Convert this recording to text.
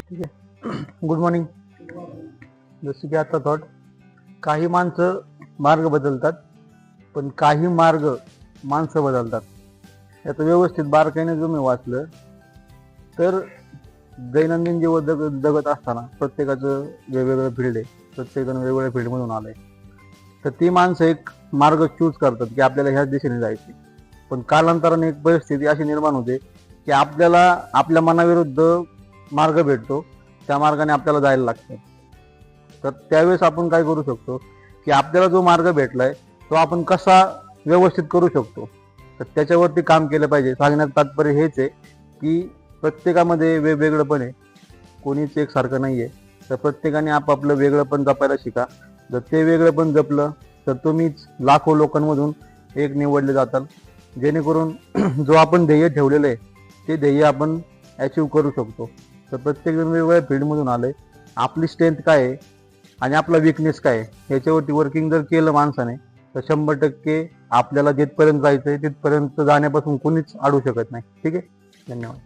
ठीक आहे. Good morning. जसं की आता थॉट, काही माणसं मार्ग बदलतात, पण काही मार्ग माणसं बदलतात. याचं व्यवस्थित बारकाईने तुम्ही वाचलं तर दैनंदिन जीवन जगत असताना प्रत्येकाचं वेगवेगळं फील्ड आहे, प्रत्येकजण वेगवेगळ्या फील्डमधून आलंय. तर ती माणसं एक मार्ग चूज करतात की आपल्याला ह्याच दिशेने जायचे, पण कालांतराने एक परिस्थिती अशी निर्माण होते की आपल्याला आपल्या मनाविरुद्ध मार्ग भेटतो, त्या मार्गाने आपल्याला जायला लागतं. तर त्यावेळेस आपण काय करू शकतो की आपल्याला जो मार्ग भेटलाय तो आपण कसा व्यवस्थित करू शकतो, तर त्याच्यावरती काम केलं पाहिजे. सांगण्यात तात्पर्य हेच आहे की प्रत्येकामध्ये वेगवेगळंपण आहे, कोणीच एकसारखं नाही आहे. तर प्रत्येकाने आपापलं वेगळंपण जपायला शिका. जर ते वेगळंपण जपलं तर तुम्हीच लाखो लोकांमधून एक निवडले जाताल, जेणेकरून जो आपण ध्येय ठेवलेलं आहे ते ध्येय आपण अचीव करू शकतो. तर प्रत्येकजण वेगवेगळ्या फील्डमधून आले, आपली स्ट्रेंथ काय आहे आणि आपला विकनेस काय आहे याच्यावरती वर्किंग जर केलं माणसाने तर 100% आपल्याला जिथपर्यंत जायचं आहे तिथपर्यंत जाण्यापासून कोणीच अडू शकत नाही. ठीक आहे. धन्यवाद.